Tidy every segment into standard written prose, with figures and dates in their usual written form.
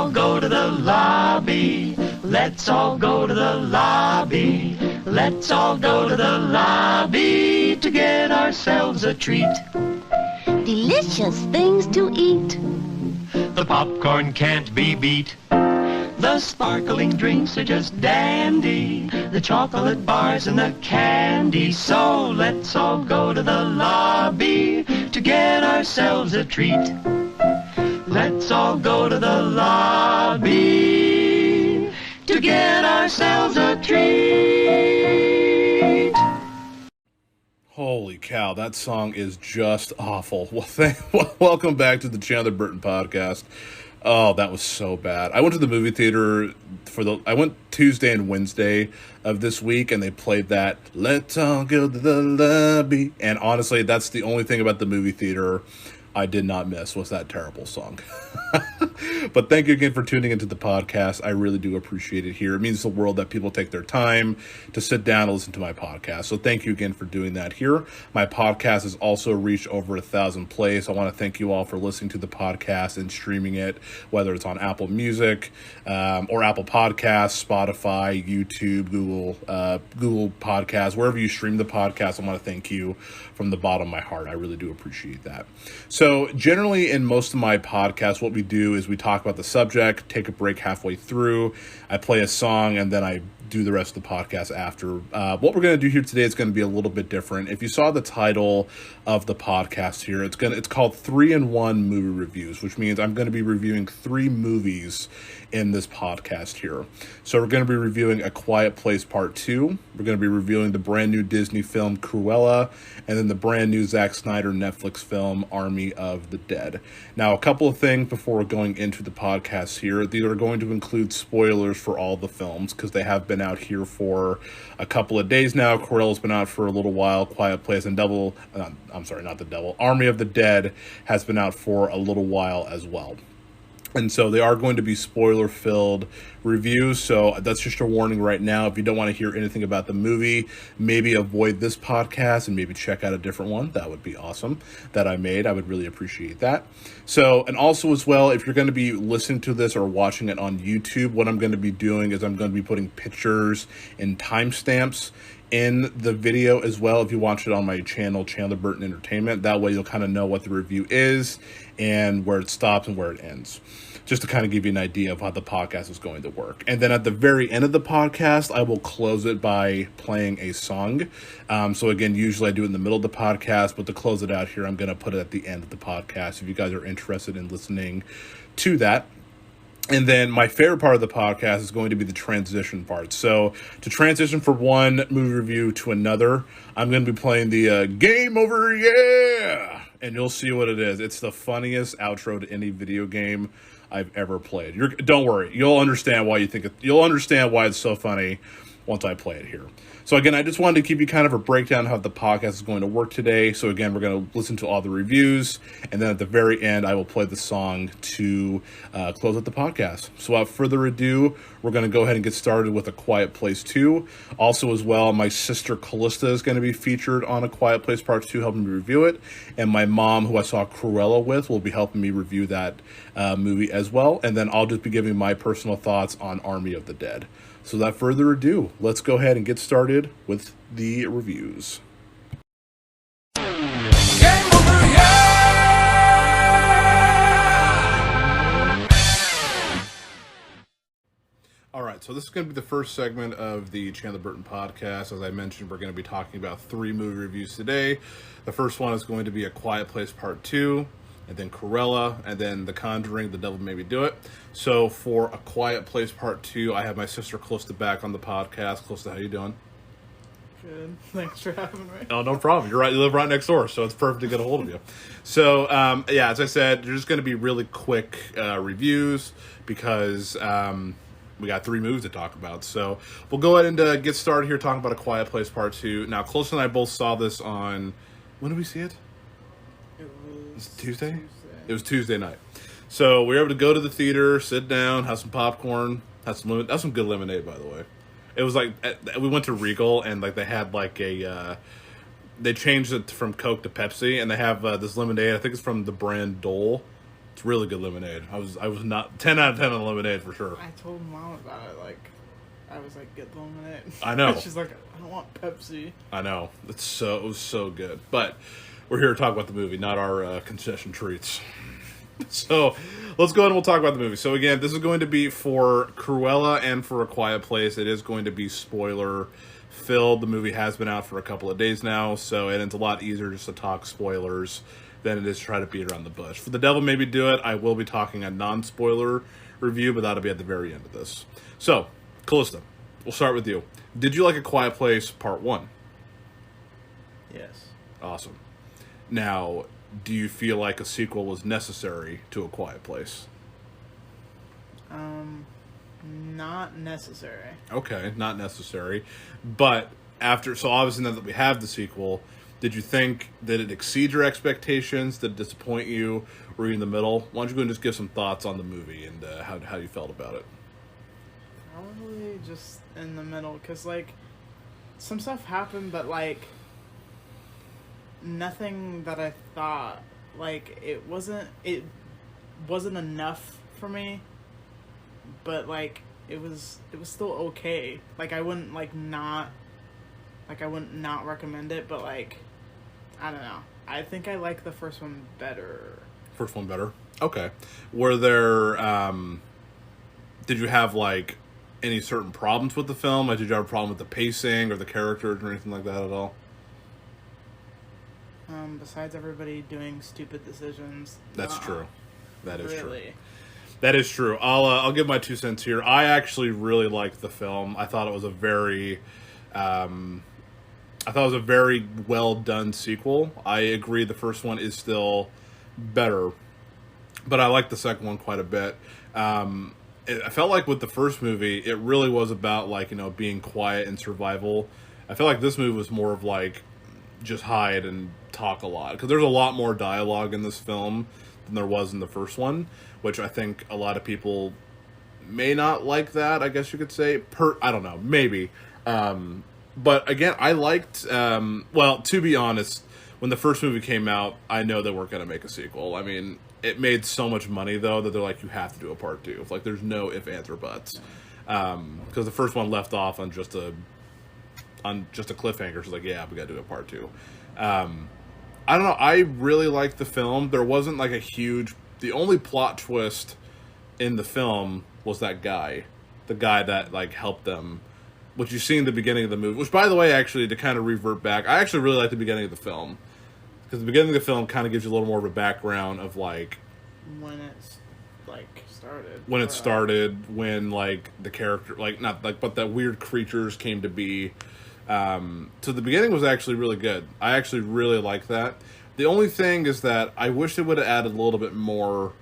all go to the lobby. Let's all go to the lobby. Let's all go to the lobby to get ourselves a treat. Delicious things to eat. The popcorn can't be beat. The sparkling drinks are just dandy. The chocolate bars and the candy. So let's all go to the lobby to get ourselves a treat. Let's all go to the lobby to get ourselves a treat. Holy cow, that song is just awful. Well, welcome back to the Chandler Burton Podcast. Oh, that was so bad. I went to the movie theater I went Tuesday and Wednesday of this week, and they played that Let's All Go to the Lobby. And honestly, that's the only thing about the movie theater I did not miss was that terrible song. But thank you again for tuning into the podcast. I really do appreciate it here. It means the world that people take their time to sit down and listen to my podcast. So thank you again for doing that here. My podcast has also reached over 1,000 plays. I want to thank you all for listening to the podcast and streaming it, whether it's on Apple Music or Apple Podcasts, Spotify, YouTube, Google Podcasts, wherever you stream the podcast. I want to thank you from the bottom of my heart. I really do appreciate that. So generally in most of my podcasts, what we do is we talk about the subject, take a break halfway through, I play a song, and then I do the rest of the podcast after. What we're going to do here today is going to be a little bit different. If you saw the title of the podcast here, it's called 3-in-1 Movie Reviews, which means I'm going to be reviewing 3 movies in this podcast here. So we're going to be reviewing A Quiet Place Part 2. We're going to be reviewing the brand new Disney film Cruella, and then the brand new Zack Snyder Netflix film Army of the Dead. Now, a couple of things before we're going into the podcast here. These are going to include spoilers for all the films because they have been out here for a couple of days now. Cruella's been out for a little while. Quiet Place and Army of the Dead has been out for a little while as well. And so they are going to be spoiler-filled reviews, so that's just a warning right now. If you don't want to hear anything about the movie, maybe avoid this podcast and maybe check out a different one. That would be awesome that I made. I would really appreciate that. So, and also as well, if you're going to be listening to this or watching it on YouTube, what I'm going to be doing is I'm going to be putting pictures and timestamps in the video as well. If you watch it on my channel, Chandler Burton Entertainment, that way you'll kind of know what the review is and where it stops and where it ends, just to kind of give you an idea of how the podcast is going to work. And then at the very end of the podcast, I will close it by playing a song. So again, usually I do it in the middle of the podcast, but to close it out here, I'm going to put it at the end of the podcast if you guys are interested in listening to that. And then my favorite part of the podcast is going to be the transition part. So to transition from one movie review to another, I'm going to be playing the Game Over, yeah! And you'll see what it is. It's the funniest outro to any video game I've ever played. Don't worry. You'll understand why you'll understand why it's so funny once I play it here. So again, I just wanted to give you kind of a breakdown of how the podcast is going to work today. So again, we're going to listen to all the reviews, and then at the very end, I will play the song to close out the podcast. So without further ado, we're going to go ahead and get started with A Quiet Place 2. Also as well, my sister Callysta is going to be featured on A Quiet Place Part 2, helping me review it. And my mom, who I saw Cruella with, will be helping me review that movie as well. And then I'll just be giving my personal thoughts on Army of the Dead. So without further ado, let's go ahead and get started with the reviews. Game over, yeah! All right, so this is going to be the first segment of the Chandler Burton Podcast. As I mentioned, we're going to be talking about 3 movie reviews today. The first one is going to be A Quiet Place Part 2. And then Cruella, and then The Conjuring, The Devil Made Me Do It. So for A Quiet Place Part 2, I have my sister Callysta back on the podcast. Callysta, how you doing? Good. Thanks for having me. Oh, no problem. You're right. You live right next door, so it's perfect to get a hold of you. So, yeah, as I said, there's just going to be really quick reviews because we got 3 movies to talk about. So we'll go ahead and get started here talking about A Quiet Place Part 2. Now, Callysta and I both saw this on... When did we see it? Was it Tuesday? It was Tuesday night. So we were able to go to the theater, sit down, have some popcorn, have some good lemonade, by the way. It was like, we went to Regal, and like they had like a, they changed it from Coke to Pepsi, and they have this lemonade, I think it's from the brand Dole. It's really good lemonade. I was not 10 out of 10 on lemonade for sure. I told Mom about it. Like, I was like, get the lemonade. I know. She's like, I don't want Pepsi. I know. It was so good. But we're here to talk about the movie, not our concession treats. So let's go ahead and we'll talk about the movie. So again, this is going to be for Cruella and for A Quiet Place. It is going to be spoiler filled. The movie has been out for a couple of days now, so it's a lot easier just to talk spoilers than it is to try to beat around the bush. For The Devil Made Me Do It, I will be talking a non-spoiler review, but that'll be at the very end of this. So, Callysta, we'll start with you. Did you like A Quiet Place Part 1? Yes. Awesome. Now, do you feel like a sequel was necessary to A Quiet Place? Not necessary. Okay, not necessary. But so obviously now that we have the sequel, did you think that it exceed your expectations? Did it disappoint you? Were you in the middle? Why don't you go and just give some thoughts on the movie and how you felt about it? Probably just in the middle, because, like, some stuff happened, but, like, nothing that I thought, like, it wasn't enough for me, but, like, it was still okay. Like, I wouldn't not recommend it, but, like, I don't know. I think I like the first one better. First one better? Okay. Were there, did you have, like, any certain problems with the film? Like, did you have a problem with the pacing or the characters or anything like that at all? Besides everybody doing stupid decisions. That's true. That is really true. That is true. I'll give my 2 cents here. I actually really liked the film. I thought it was a very, well done sequel. I agree the first one is still better, but I like the second one quite a bit. I felt like with the first movie, it really was about, like, being quiet and survival. I feel like this movie was more of, like, just hide and talk a lot, because there's a lot more dialogue in this film than there was in the first one, which I think a lot of people may not like that, I guess you could say. I don't know, maybe. But again, I liked, well, to be honest, when the first movie came out, I know they weren't going to make a sequel. I mean, it made so much money, though, that they're like, you have to do a part 2. Like, there's no ifs, ands, or buts. Because the first one left off on just a cliffhanger. So like, yeah, we got to do a part 2. I don't know. I really liked the film. There wasn't like the only plot twist in the film was that guy, the guy that like helped them, which you see in the beginning of the movie, which, by the way, actually, to kind of revert back, I actually really like the beginning of the film, because the beginning of the film kind of gives you a little more of a background of like when it's like started. When it started, when like the character, like not like, but that weird creatures came to be. So the beginning was actually really good. I actually really like that. The only thing is that I wish they would have added a little bit more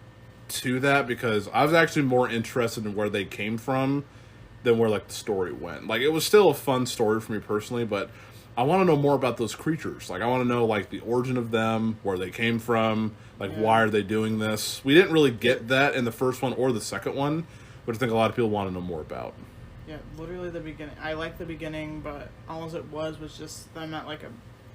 to that, because I was actually more interested in where they came from than where like the story went. Like, it was still a fun story for me personally, but I want to know more about those creatures. Like, I want to know like the origin of them, where they came from, like why are they doing this? We didn't really get that in the first one or the second one, but I think a lot of people want to know more about. Yeah, literally the beginning. I liked the beginning, but all it was just them at like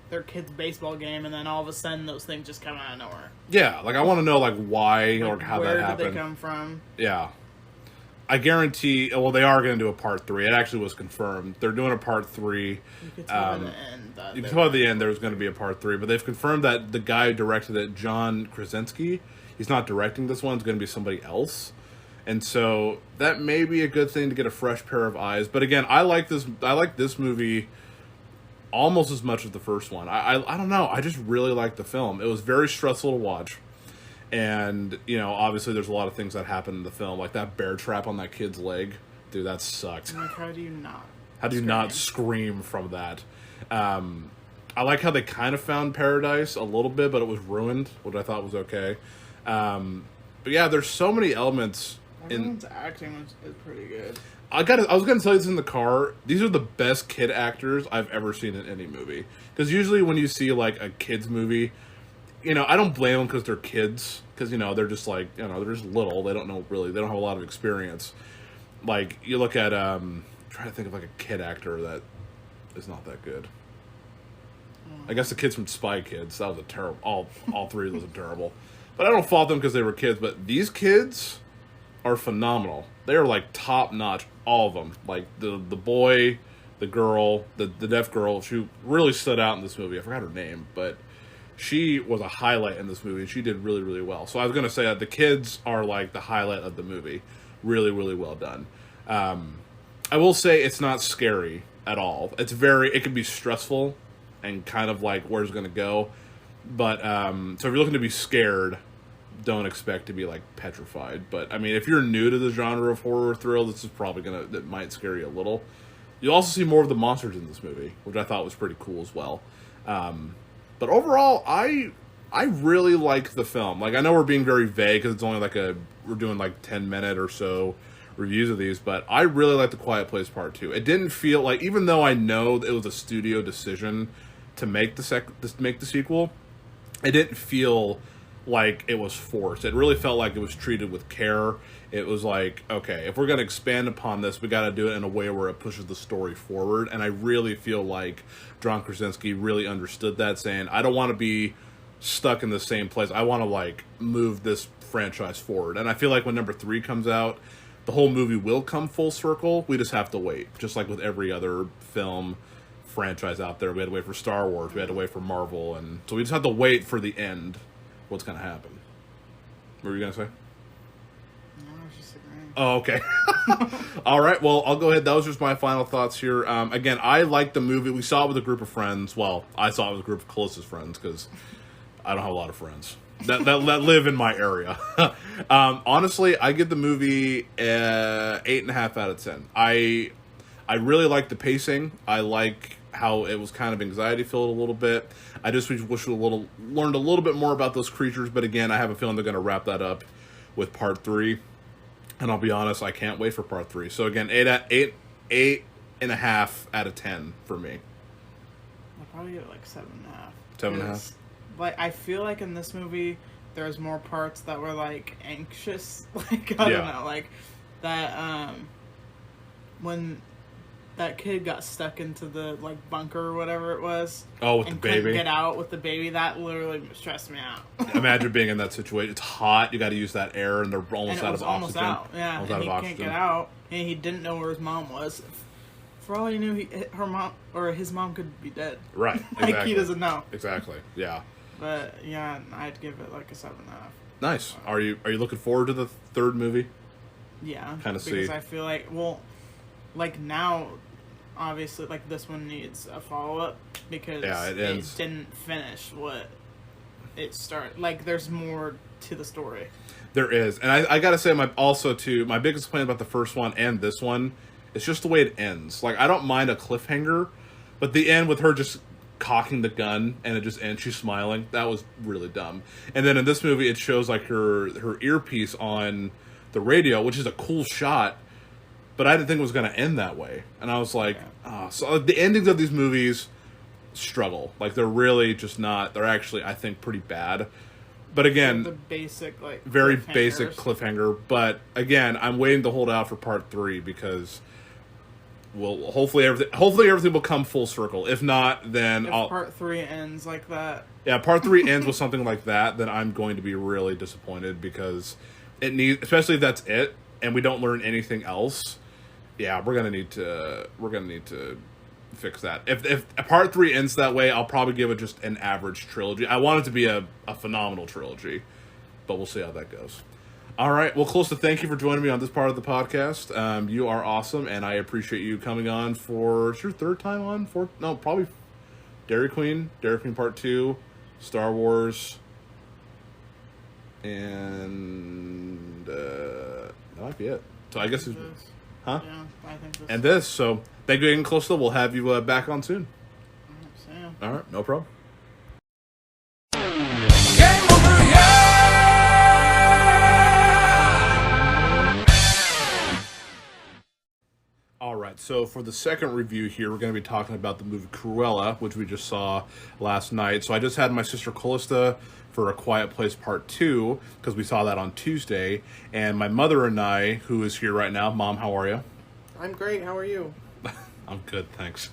their kid's baseball game, and then all of a sudden those things just come out of nowhere. Yeah, like I want to know like why or how that happened. Where did they come from? Yeah. I guarantee, well, they are going to do a part 3. It actually was confirmed. They're doing a part 3. You could tell by the end. You could tell by the end there was going to be a part 3, but they've confirmed that the guy who directed it, John Krasinski, he's not directing this one. It's going to be somebody else. And so that may be a good thing to get a fresh pair of eyes. But again, I like this movie almost as much as the first one. I don't know. I just really like the film. It was very stressful to watch. And, obviously there's a lot of things that happen in the film. Like that bear trap on that kid's leg. Dude, that sucked. Like, how do you not? How do you not scream from that? I like how they kind of found paradise a little bit, but it was ruined, which I thought was okay. But yeah, there's so many elements. Everyone's acting is pretty good. I was gonna tell you this in the car. These are the best kid actors I've ever seen in any movie. Because usually when you see like a kids movie, I don't blame them because they're kids. Because they're just like they're just little. They don't know really. They don't have a lot of experience. Like you look at trying to think of like a kid actor that is not that good. I guess the kids from Spy Kids. That was a terrible. All 3 of those are terrible. But I don't fault them because they were kids. But these kids are phenomenal. They are like top notch, all of them. Like the boy, the girl, the deaf girl. She really stood out in this movie. I forgot her name, but she was a highlight in this movie, and she did really, really well. So I was going to say that the kids are like the highlight of the movie. Really, really well done. I will say it's not scary at all. It can be stressful and kind of like where's it going to go. But, so if you're looking to be scared, don't expect to be like petrified. But I mean, if you're new to the genre of horror thrill, this is probably that might scare you a little. You'll also see more of the monsters in this movie, which I thought was pretty cool as well. But overall, I really like the film. Like, I know we're being very vague because it's only like we're doing like 10-minute or so reviews of these, but I really like The Quiet Place Part 2. It didn't feel like, even though I know it was a studio decision to make the sequel, it didn't feel like it was forced. It really felt like it was treated with care. It was like, okay, if we're going to expand upon this, we got to do it in a way where it pushes the story forward. And I really feel like John Krasinski really understood that, saying, I don't want to be stuck in the same place. I want to like move this franchise forward. And I feel like when number 3 comes out, the whole movie will come full circle. We just have to wait, just like with every other film franchise out there. We had to wait for Star Wars, we had to wait for Marvel, and so we just have to wait for the end. What's going to happen? What were you going to say? No, I was just agreeing. Oh, okay. All right, well, I'll go ahead. That was just my final thoughts here. Again, I liked the movie. We saw it with a group of friends. Well, I saw it with a group of closest friends because I don't have a lot of friends that live in my area. Honestly, I give the movie 8.5 out of 10. I really like the pacing. I like how it was kind of anxiety-filled a little bit. I just wish we learned a little bit more about those creatures, but again, I have a feeling they're going to wrap that up with Part 3. And I'll be honest, I can't wait for Part 3. So again, 8.5 out of 10 for me. I'll probably give it like 7.5. 7.5? Like, I feel like in this movie, there's more parts that were like anxious. Like, I don't know, like that, when that kid got stuck into the like bunker or whatever it was. Oh, with the baby. Couldn't get out with the baby. That literally stressed me out. Imagine being in that situation. It's hot. You got to use that air, and they're almost out of almost oxygen. Out. Yeah, almost and out of he oxygen. can't get out. And he didn't know where his mom was. For all he knew, her mom or his mom could be dead. Right. Exactly. Like, he doesn't know. Exactly. Yeah. But yeah, I'd give it like a 7.5. Nice. Are you looking forward to the third movie? Yeah. Kind of see. Because I feel like, well, like now, obviously, like this one needs a follow-up because it didn't finish what it started. Like, there's more to the story. There is. And I gotta say, my biggest complaint about the first one and this one is just the way it ends. Like, I don't mind a cliffhanger, but the end with her just cocking the gun and it just ends, she's smiling, that was really dumb. And then in this movie, it shows like her earpiece on the radio, which is a cool shot, but I didn't think it was going to end that way. And I was like, so the endings of these movies struggle. Like, they're really just not, they're actually, I think, pretty bad. But again, the basic, like, very basic cliffhanger. But again, I'm waiting to hold out for Part 3 because hopefully everything will come full circle. If not, then Part 3 ends like that. Yeah, Part 3 ends with something like that, then I'm going to be really disappointed because it needs, especially if that's it, and we don't learn anything else. Yeah, we're gonna need to fix that. If Part 3 ends that way, I'll probably give it just an average trilogy. I want it to be a phenomenal trilogy, but we'll see how that goes. All right, well, Callysta, thank you for joining me on this part of the podcast. You are awesome, and I appreciate you coming on for, it's your third time on? Probably Dairy Queen Part 2, Star Wars, and that might be it. So I guess it's... Huh? Yeah, I think this. And this, so thank you again, Callysta. We'll have you back on soon. All right, no problem. All right, so for the second review here, we're going to be talking about the movie Cruella, which we just saw last night. So I just had my sister Callysta for A Quiet Place Part 2, because we saw that on Tuesday, and my mother and I, who is here right now. Mom, how are you? I'm great, how are you? I'm good, thanks.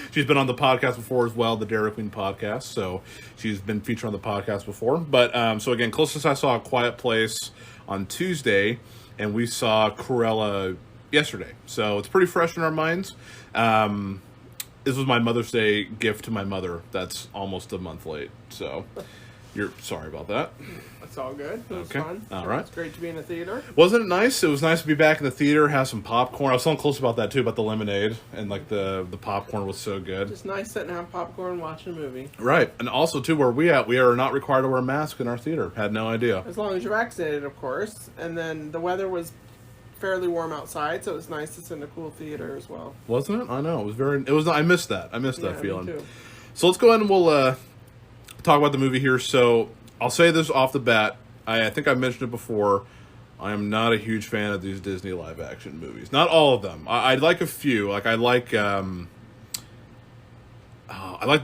She's been on the podcast before as well, the Dairy Queen podcast. So she's been featured on the podcast before. But so again, closest I saw A Quiet Place on Tuesday, and we saw Cruella yesterday. So it's pretty fresh in our minds. This was my Mother's Day gift to my mother. That's almost a month late. So you're sorry about that. It's all good. It was fun. All right. It's great to be in the theater. Wasn't it nice? It was nice to be back in the theater, have some popcorn. I was telling close about that too, about the lemonade, and like the popcorn was so good. Just nice sitting and have popcorn and watching a movie. Right. And also too, where we are not required to wear masks in our theater. Had no idea. As long as you're vaccinated, of course. And then the weather was fairly warm outside, so it was nice to sit in a cool theater as well. Wasn't it? I know. I missed that. I missed that feeling. Me too. So let's go ahead and we'll talk about the movie here. So I'll say this off the bat. I think I mentioned it before. I am not a huge fan of these Disney live action movies. Not all of them. I like a few. Like I like The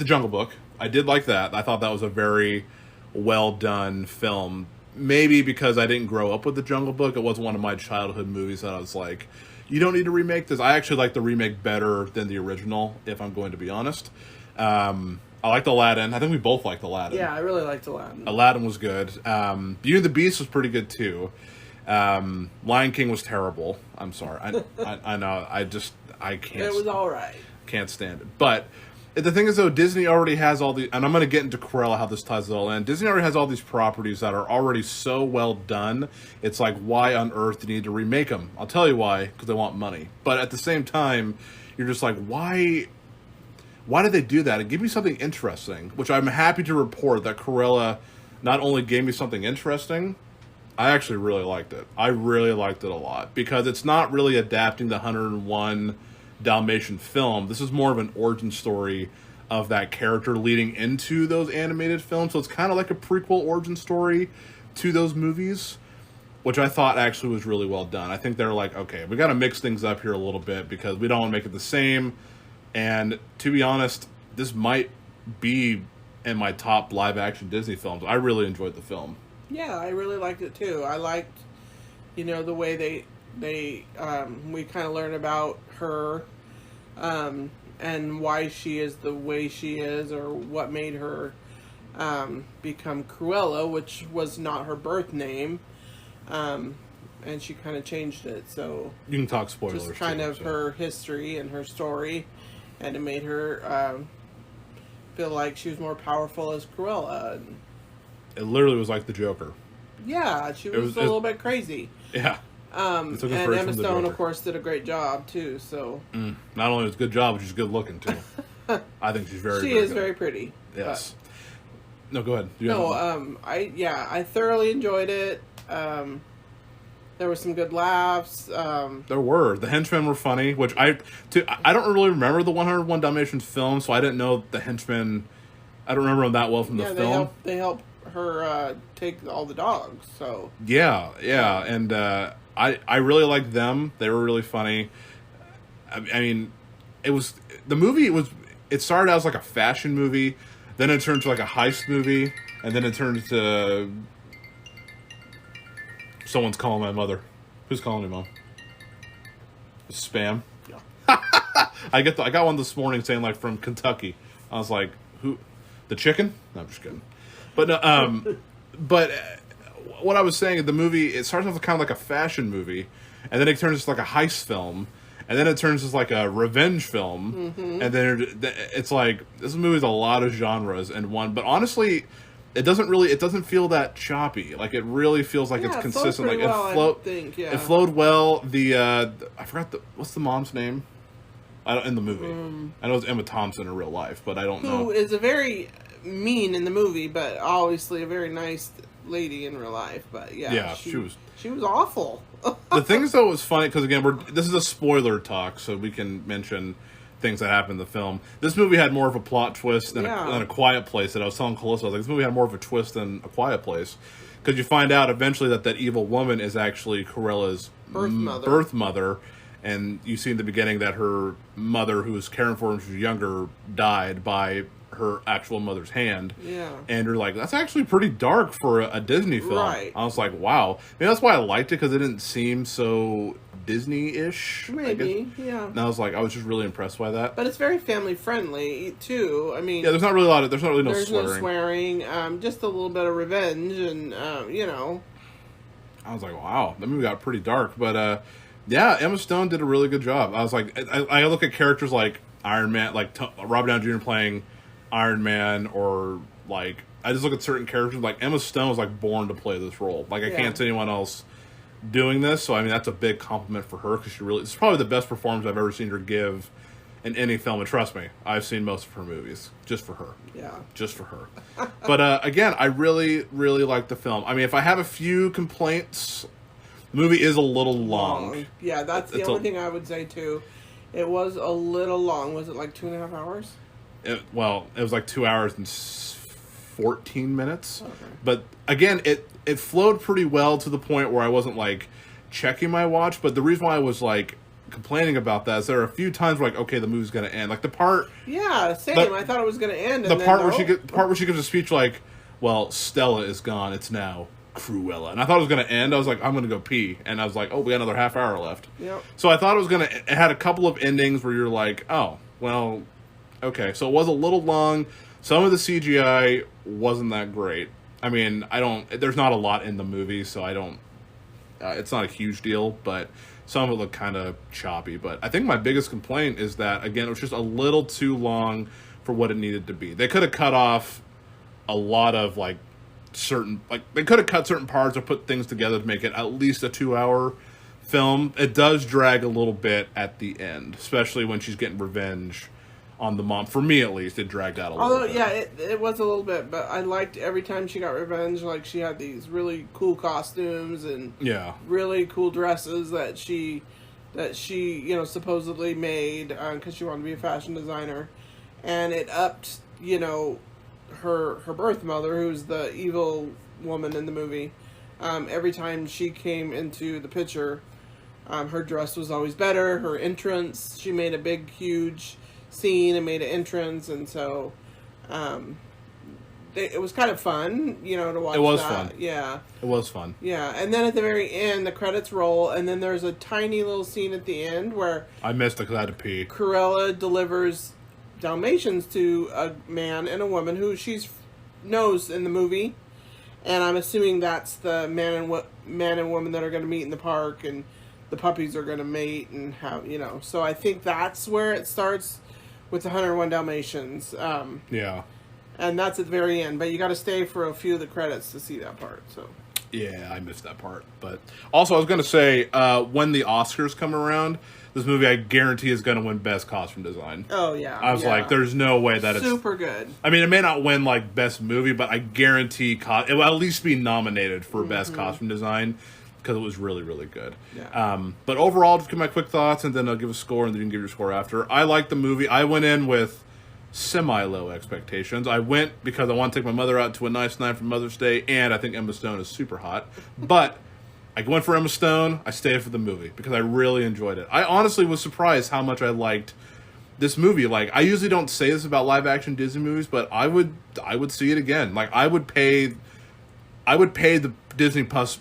Jungle Book. I did like that. I thought that was a very well done film. Maybe because I didn't grow up with The Jungle Book. It wasn't one of my childhood movies that I was like, you don't need to remake this. I actually like the remake better than the original, if I'm going to be honest. I liked Aladdin. I think we both liked Aladdin. Yeah, I really liked Aladdin. Aladdin was good. Beauty and the Beast was pretty good too. Lion King was terrible. I'm sorry. I know. I can't. It was all right. Can't stand it. But the thing is, though, Disney already has all the, and I'm going to get into Cruella, how this ties it all in. Disney already has all these properties that are already so well done. It's like, why on earth do you need to remake them? I'll tell you why, because they want money. But at the same time, you're just like, why did they do that? And give me something interesting, which I'm happy to report that Cruella not only gave me something interesting, I actually really liked it. I really liked it a lot, because it's not really adapting the 101 Dalmatian film. This is more of an origin story of that character leading into those animated films. So it's kind of like a prequel origin story to those movies, which I thought actually was really well done. I think they're like, okay, we got to mix things up here a little bit because we don't want to make it the same. And to be honest, this might be in my top live-action Disney films. I really enjoyed the film. Yeah, I really liked it too. I liked, the way we kind of learn about her, and why she is the way she is, or what made her become Cruella, which was not her birth name, and she kind of changed it. So you can talk spoilers. Just kind of her history and her story, and it made her feel like she was more powerful as Cruella. And it literally was like the Joker. Yeah, she was a little bit crazy. Yeah. And Emma Stone, of course, did a great job too. So not only was a good job, but she's good looking too. I think she's very. She is very pretty. Yes. No, go ahead. I thoroughly enjoyed it. There were some good laughs. There were. The henchmen were funny, which I don't really remember the 101 Dalmatians film, so I didn't know the henchmen. I don't remember them that well from the film. They helped her take all the dogs. So yeah, and I really liked them. They were really funny. I mean, it started out as like a fashion movie, then it turned to like a heist movie, and then it turned to someone's calling my mother. Who's calling you, Mom? Spam. Yeah. I got one this morning saying like from Kentucky. I was like, who? The chicken? No, I'm just kidding. But what I was saying, the movie, it starts off kind of like a fashion movie, and then it turns into like a heist film, and then it turns into like a revenge film, and then it's like, this movie is a lot of genres in one. But honestly, it doesn't feel that choppy. Like, it really feels like it's consistent. Like, it flowed well. I forgot what's the mom's name? In the movie. I know it's Emma Thompson in real life, but I don't know. Who is a very mean in the movie, but obviously a very nice lady in real life. But yeah, she was awful. The things though was funny because again, this is a spoiler talk, so we can mention things that happen in the film. This movie had more of a plot twist than a Quiet Place. That I was telling Calista, I was like, this movie had more of a twist than A Quiet Place, because you find out eventually that evil woman is actually Corella's birth mother. And you see in the beginning that her mother, who was caring for her when she was younger, died by her actual mother's hand. Yeah. And you're like, that's actually pretty dark for a Disney film. Right. I was like, wow. Maybe that's why I liked it, because it didn't seem so Disney-ish. Maybe, yeah. And I was just really impressed by that. But it's very family friendly too. I mean, yeah, there's not really no swearing. There's no swearing. Just a little bit of revenge, and I was like, wow, that movie got pretty dark. But yeah, Emma Stone did a really good job. I was like, I look at characters like Iron Man, like Robert Downey Jr. playing Iron Man, or like I just look at certain characters like Emma Stone was like born to play this role. Like I can't see anyone else doing this. So I mean, that's a big compliment for her because it's probably the best performance I've ever seen her give in any film. And trust me, I've seen most of her movies just for her. Yeah, just for her. But again, I really, really like the film. I mean, if I have a few complaints, the movie is a little long. Yeah, that's the only thing I would say too. It was a little long. Was it like 2.5 hours? It was like 2 hours and 14 minutes. Okay. But again, it flowed pretty well to the point where I wasn't like checking my watch. But the reason why I was like complaining about that is there are a few times where like, okay, the movie's gonna end. Like the part. Yeah, same. I thought it was gonna end. The part where she gives a speech like, "Well, Stella is gone. It's now Cruella," and I thought it was going to end. I was like, I'm going to go pee, and I was like, oh, we got another half hour left. Yep. So I thought it had a couple of endings where you're like, oh, well, okay. So it was a little long. Some of the CGI wasn't that great. I mean, there's not a lot in the movie, so I don't, it's not a huge deal, but some of it looked kind of choppy. But I think my biggest complaint is that, again, it was just a little too long for what it needed to be. They could have cut off a lot of, like, they could have cut certain parts or put things together to make it at least a 2-hour film. It does drag a little bit at the end, especially when she's getting revenge on the mom. For me, at least, it dragged out a little bit. Yeah, it was a little bit, but I liked every time she got revenge. Like, she had these really cool costumes and really cool dresses that she supposedly made because she wanted to be a fashion designer, and it upped her birth mother, who's the evil woman in the movie. Every time she came into the picture, her dress was always better. Her entrance, she made a big, huge scene and made an entrance, and so it was kind of fun, to watch. It was that. fun. Yeah. It was fun. Yeah, and then at the very end, the credits roll, and then there's a tiny little scene at the end where I missed it because I had to pee. Cruella delivers Dalmatians to a man and a woman who she knows in the movie, and I'm assuming that's the man and woman that are going to meet in the park, and the puppies are going to mate and have So I think that's where it starts with the 101 Dalmatians. Yeah, and that's at the very end, but you got to stay for a few of the credits to see that part. So yeah, I missed that part. But also, I was going to say when the Oscars come around, this movie, I guarantee, is going to win Best Costume Design. Oh, yeah. I was like, there's no way that it's... Super good. I mean, it may not win, like, Best Movie, but I guarantee it will at least be nominated for Best Costume Design, because it was really, really good. Yeah. But overall, just give my quick thoughts, and then I'll give a score, and then you can give your score after. I liked the movie. I went in with semi-low expectations. I went because I want to take my mother out to a nice night for Mother's Day, and I think Emma Stone is super hot. But... I went for Emma Stone. I stayed for the movie because I really enjoyed it. I honestly was surprised how much I liked this movie. Like, I usually don't say this about live action Disney movies, but I would see it again. Like, I would pay the Disney Plus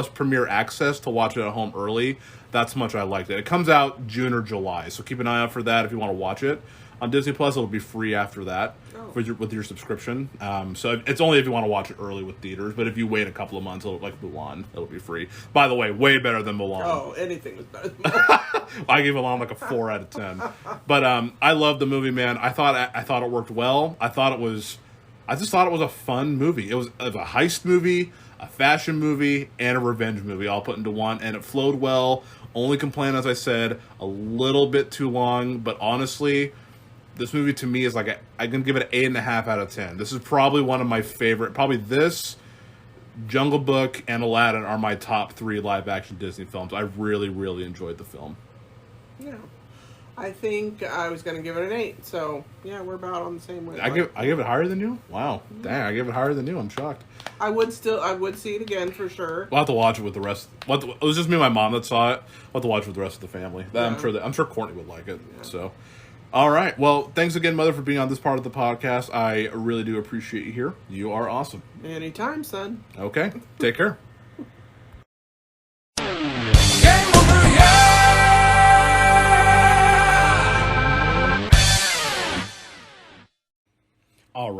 Premier Access to watch it at home early. That's how much I liked it. It comes out June or July, so keep an eye out for that if you want to watch it. On Disney Plus, it'll be free after that with your subscription. So it's only if you want to watch it early with theaters. But if you wait a couple of months, like Mulan, it'll be free. By the way, way better than Mulan. Oh, anything is better than Mulan. I gave Mulan like a 4 out of 10. But I love the movie, man. I thought it worked well. I just thought it was a fun movie. It was a heist movie, a fashion movie, and a revenge movie all put into one, and it flowed well. Only complaint, as I said, a little bit too long. But honestly, this movie to me is like I'm gonna give it an 8.5 out of 10. This is probably one of my favorite. Probably this, Jungle Book, and Aladdin are my top 3 live action Disney films. I really, really enjoyed the film. Yeah, I think I was gonna give it an 8. So yeah, we're about on the same way. I give it higher than you. Wow, dang, I give it higher than you. I'm shocked. I would see it again for sure. We'll have to watch it with the rest. It was just me and my mom that saw it. We'll have to watch it with the rest of the family. Yeah. I'm sure Courtney would like it. Yeah. So. All right. Well, thanks again, Mother, for being on this part of the podcast. I really do appreciate you here. You are awesome. Anytime, son. Okay. Take care. Game over, yeah!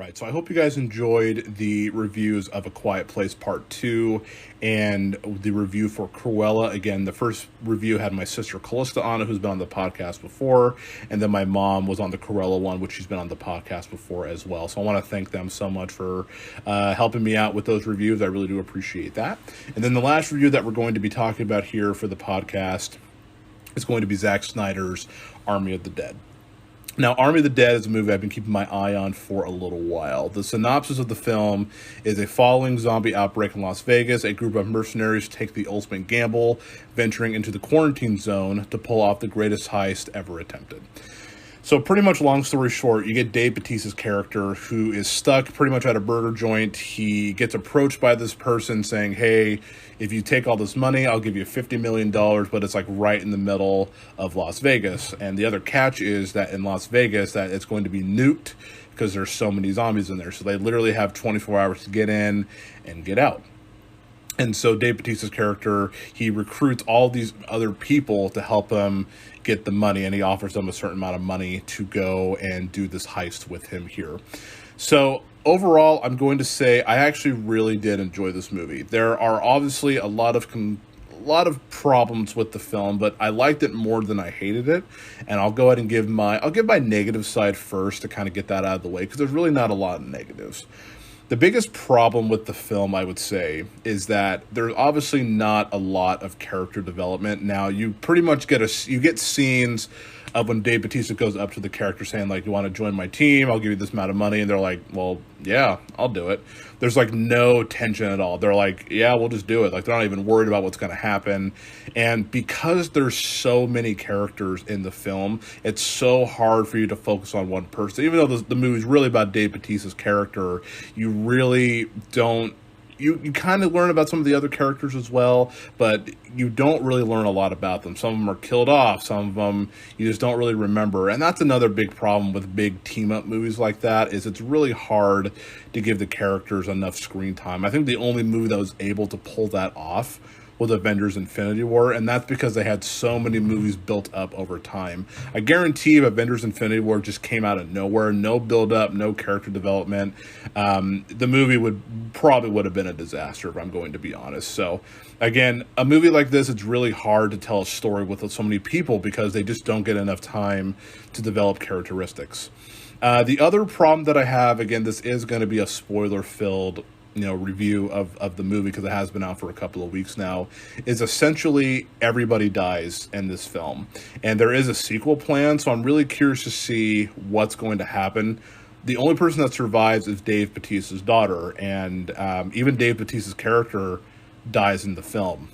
right, so I hope you guys enjoyed the reviews of A Quiet Place Part 2 and the review for Cruella. Again, the first review had my sister Callista on it, who's been on the podcast before, and then my mom was on the Cruella one, which she's been on the podcast before as well. So I want to thank them so much for helping me out with those reviews. I really do appreciate that. And then the last review that we're going to be talking about here for the podcast is going to be Zack Snyder's Army of the Dead. Now, Army of the Dead is a movie I've been keeping my eye on for a little while. The synopsis of the film is a following zombie outbreak in Las Vegas. A group of mercenaries take the ultimate gamble, venturing into the quarantine zone to pull off the greatest heist ever attempted. So pretty much, long story short, you get Dave Bautista's character, who is stuck pretty much at a burger joint. He gets approached by this person saying, hey, if you take all this money, I'll give you $50 million, but it's like right in the middle of Las Vegas. And the other catch is that in Las Vegas, that it's going to be nuked because there's so many zombies in there. So they literally have 24 hours to get in and get out. And so Dave Bautista's character, he recruits all these other people to help him get the money, and he offers them a certain amount of money to go and do this heist with him here. So overall, I'm going to say I actually really did enjoy this movie. There are obviously a lot of problems with the film, but I liked it more than I hated it. And I'll go ahead and give my negative side first to kind of get that out of the way, because there's really not a lot of negatives. The biggest problem with the film, I would say, is that there's obviously not a lot of character development. Now, you pretty much get scenes of when Dave Bautista goes up to the character saying, like, you want to join my team? I'll give you this amount of money. And they're like, well, yeah, I'll do it. There's, like, no tension at all. They're like, yeah, we'll just do it. Like, they're not even worried about what's going to happen. And because there's so many characters in the film, it's so hard for you to focus on one person. Even though the movie's really about Dave Bautista's character, you really don't. You kind of learn about some of the other characters as well, but you don't really learn a lot about them. Some of them are killed off. Some of them you just don't really remember. And that's another big problem with big team-up movies like that, is it's really hard to give the characters enough screen time. I think the only movie that was able to pull that off with Avengers Infinity War, and that's because they had so many movies built up over time. I guarantee if Avengers Infinity War just came out of nowhere, no build-up, no character development, the movie would have been a disaster, if I'm going to be honest. So, again, a movie like this, it's really hard to tell a story with so many people because they just don't get enough time to develop characteristics. The other problem that I have, again, this is going to be a spoiler-filled review of the movie because it has been out for a couple of weeks now, is essentially everybody dies in this film. And there is a sequel plan, so I'm really curious to see what's going to happen. The only person that survives is Dave Bautista's daughter, and even Dave Bautista's character dies in the film.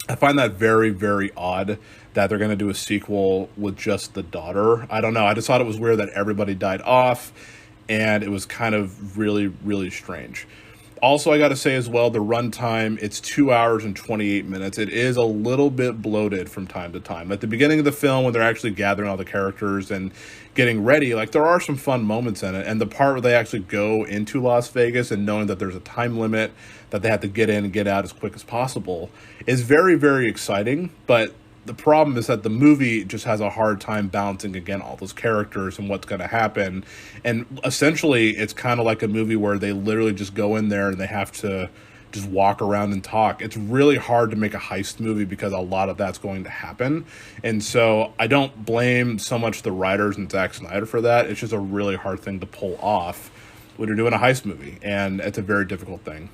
I find that very, very odd that they're going to do a sequel with just the daughter. I don't know. I just thought it was weird that everybody died off, and it was kind of really, really strange. Also, I got to say as well, the runtime, it's 2 hours and 28 minutes. It is a little bit bloated from time to time. At the beginning of the film, when they're actually gathering all the characters and getting ready, like, there are some fun moments in it. And the part where they actually go into Las Vegas and knowing that there's a time limit that they have to get in and get out as quick as possible is very, very exciting. But the problem is that the movie just has a hard time balancing, again, all those characters and what's going to happen. And essentially, it's kind of like a movie where they literally just go in there and they have to just walk around and talk. It's really hard to make a heist movie because a lot of that's going to happen. And so I don't blame so much the writers and Zack Snyder for that. It's just a really hard thing to pull off when you're doing a heist movie. And it's a very difficult thing.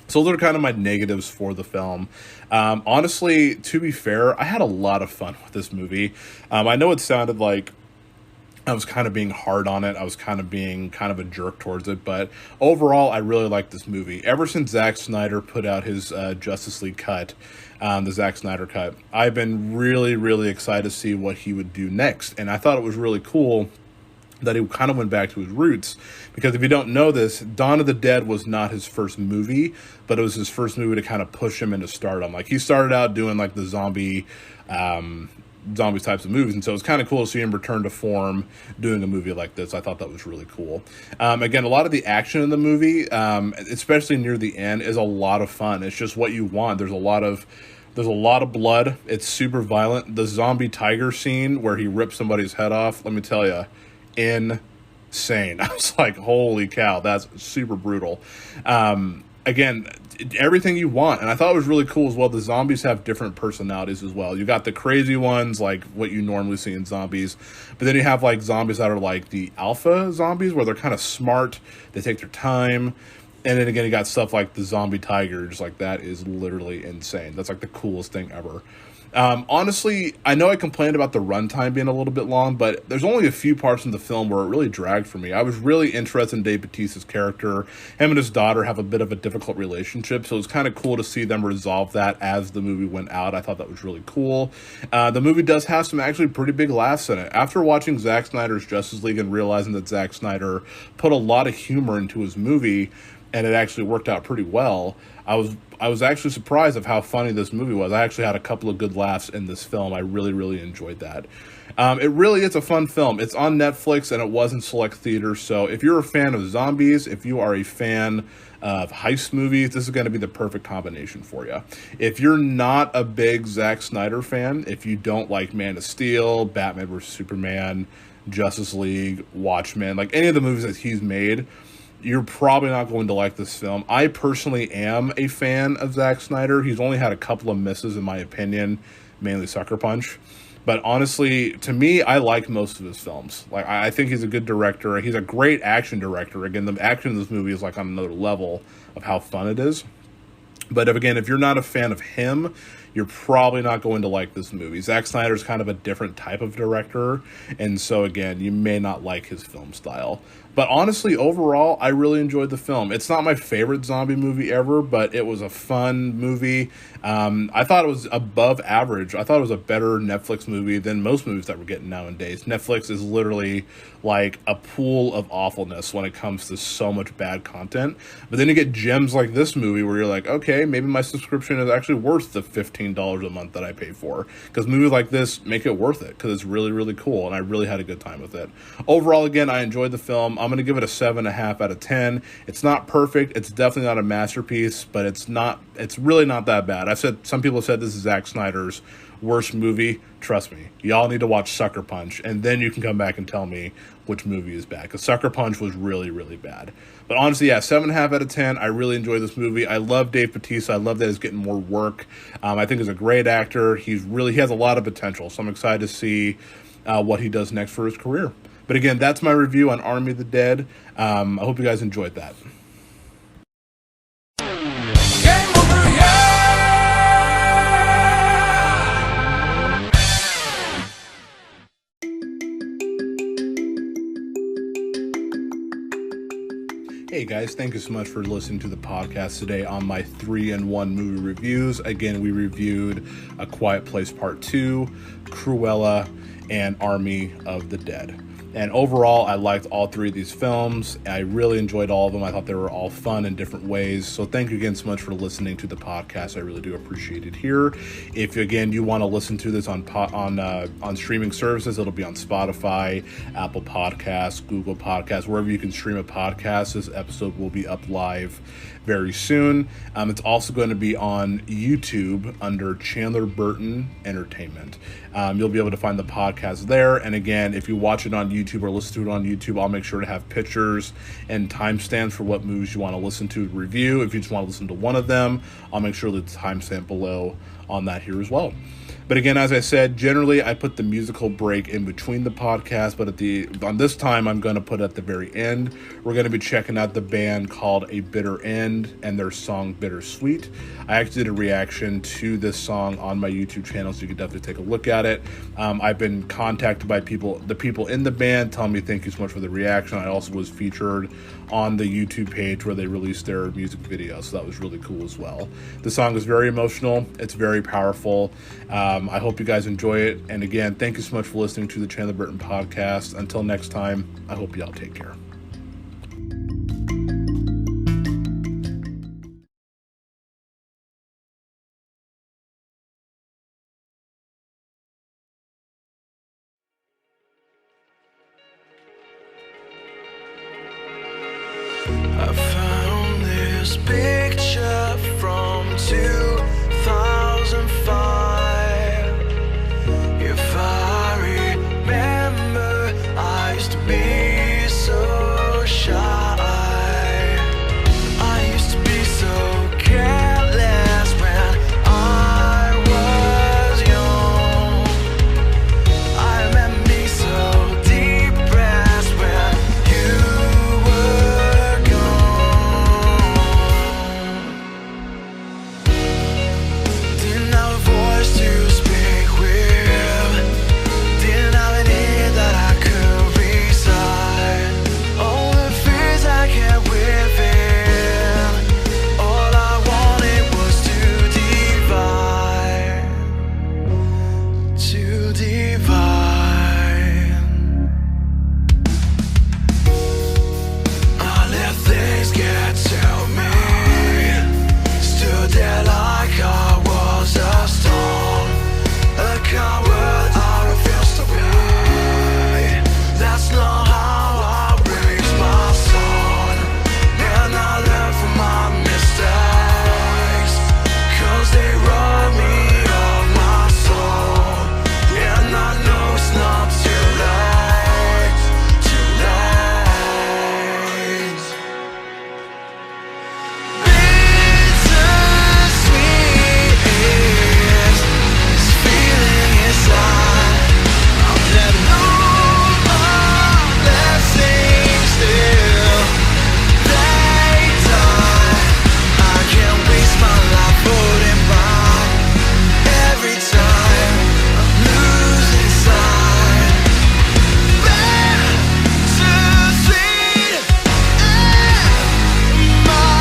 So those are kind of my negatives for the film. Honestly, to be fair, I had a lot of fun with this movie. I know it sounded like I was kind of being hard on it. I was kind of being kind of a jerk towards it. But overall, I really liked this movie. Ever since Zack Snyder put out his Justice League cut, the Zack Snyder cut, I've been really, really excited to see what he would do next. And I thought it was really cool that he kind of went back to his roots, because if you don't know this, Dawn of the Dead was not his first movie, but it was his first movie to kind of push him into stardom. Like, he started out doing like the zombies types of movies, and so it's kind of cool to see him return to form doing a movie like this. I thought that was really cool. Again, a lot of the action in the movie, especially near the end, is a lot of fun. It's just what you want. There's a lot of blood. It's super violent. The zombie tiger scene where he rips somebody's head off, let me tell you, insane. I was like, holy cow, that's super brutal. Again, everything you want. And I thought it was really cool as well. The zombies have different personalities as well. You got the crazy ones, like what you normally see in zombies. But then you have like zombies that are like the alpha zombies, where they're kind of smart. They take their time. And then again, you got stuff like the zombie tiger. Just like, that is literally insane. That's like the coolest thing ever. Honestly, I know I complained about the runtime being a little bit long, but there's only a few parts in the film where it really dragged for me. I was really interested in Dave Bautista's character. Him and his daughter have a bit of a difficult relationship, so it was kind of cool to see them resolve that as the movie went out. I thought that was really cool. The movie does have some actually pretty big laughs in it. After watching Zack Snyder's Justice League and realizing that Zack Snyder put a lot of humor into his movie, and it actually worked out pretty well, I was actually surprised of how funny this movie was. I actually had a couple of good laughs in this film. I really, really enjoyed that. It really is a fun film. It's on Netflix, and it was in select theaters. So if you're a fan of zombies, if you are a fan of heist movies, this is going to be the perfect combination for you. If you're not a big Zack Snyder fan, if you don't like Man of Steel, Batman vs. Superman, Justice League, Watchmen, like any of the movies that he's made, you're probably not going to like this film. I personally am a fan of Zack Snyder. He's only had a couple of misses, in my opinion, mainly Sucker Punch. But honestly, to me, I like most of his films. Like, I think he's a good director. He's a great action director. Again, the action in this movie is like on another level of how fun it is. But if you're not a fan of him, you're probably not going to like this movie. Zack Snyder's kind of a different type of director, and so again, you may not like his film style. But honestly, overall, I really enjoyed the film. It's not my favorite zombie movie ever, but it was a fun movie. I thought it was above average. I thought it was a better Netflix movie than most movies that we're getting nowadays. Netflix is literally like a pool of awfulness when it comes to so much bad content. But then you get gems like this movie where you're like, okay, maybe my subscription is actually worth the $15 a month that I pay for. Because movies like this make it worth it, because it's really, really cool, and I really had a good time with it. Overall, again, I enjoyed the film. I'm going to give it a 7.5 out of 10. It's not perfect. It's definitely not a masterpiece, but it's really not that bad. Some people have said this is Zack Snyder's worst movie. Trust me, y'all need to watch Sucker Punch, and then you can come back and tell me which movie is bad, because Sucker Punch was really, really bad. But honestly, yeah, 7.5 out of 10. I really enjoyed this movie. I love Dave Bautista. I love that he's getting more work. I think he's a great actor. He has a lot of potential, so I'm excited to see what he does next for his career. But again, that's my review on Army of the Dead. I hope you guys enjoyed that. Hey guys, thank you so much for listening to the podcast today on my 3-in-1 movie reviews. Again, we reviewed A Quiet Place Part 2, Cruella, and Army of the Dead. And overall, I liked all three of these films. I really enjoyed all of them. I thought they were all fun in different ways. So thank you again so much for listening to the podcast. I really do appreciate it here. If, again, you want to listen to this on streaming services, it'll be on Spotify, Apple Podcasts, Google Podcasts, wherever you can stream a podcast. This episode will be up live very soon. It's also going to be on YouTube under Chandler Burton Entertainment. You'll be able to find the podcast there. And again, if you watch it on YouTube or listen to it on YouTube, I'll make sure to have pictures and timestamps for what movies you want to listen to review. If you just want to listen to one of them, I'll make sure that the timestamp below on that here as well. But again, as I said, generally I put the musical break in between the podcast, but on this time I'm going to put it at the very end. We're going to be checking out the band called A Bitter End and their song Bittersweet. I actually did a reaction to this song on my YouTube channel, so you can definitely take a look at it. I've been contacted by the people in the band telling me thank you so much for the reaction. I also was featured on the YouTube page where they released their music video, so that was really cool as well. The song is very emotional. It's very powerful. I hope you guys enjoy it. And again, thank you so much for listening to the Chandler Burton Podcast. Until next time, I hope y'all take care. I found this picture from 2005. If I remember, I used to be so divine. I let things get to me. Stood there like I was a stone, a coward I refuse to be. That's not how I raise my son. And I learn from my mistakes, 'cause they rob me of my soul. And I know it's not too late, too late. Bittersweet is this feeling inside. I'll never know my blessings still. They die. I can't waste my life holding back. Every time I lose inside. Bittersweet in my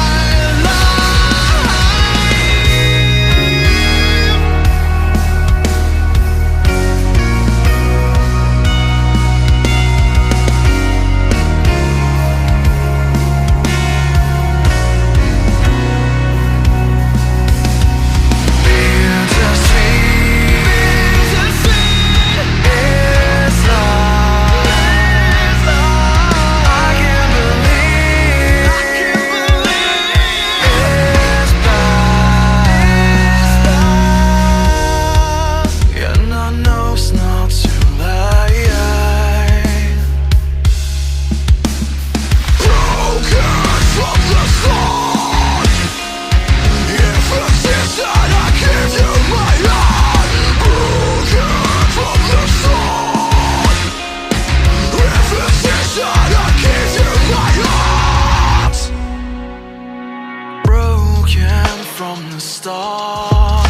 broken from the start.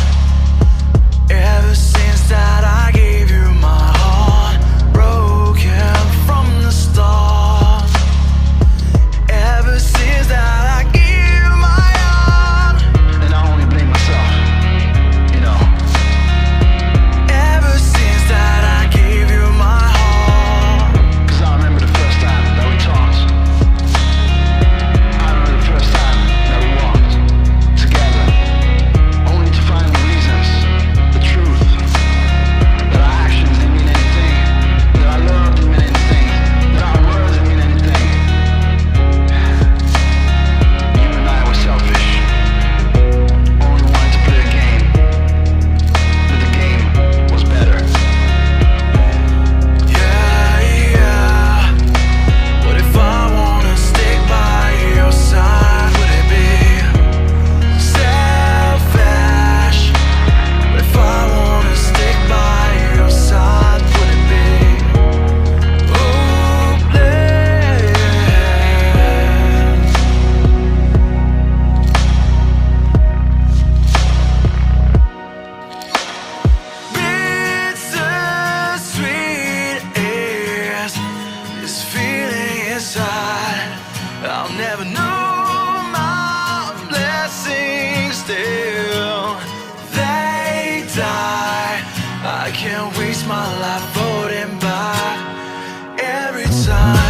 Ever since that I gave you my heart. Broken from the start. Ever since that I gave you my heart. And I only blame myself, you know. Ever since that I gave you my heart. 'Cause I remember the first time that we talked. I remember the first time that we walked together, only to find the reasons, the truth, that our actions didn't mean anything, that our love didn't mean anything, that our words didn't mean anything. You and I were selfish, only wanted to play a game, but the game was better. Yeah. What if I wanna stick by your side? Would it be selfish? What if I wanna stick by your side? Would it be hopeless? Bittersweet is this feeling inside. I'll never know my blessings still. They die. I can't waste my life holding back. Every time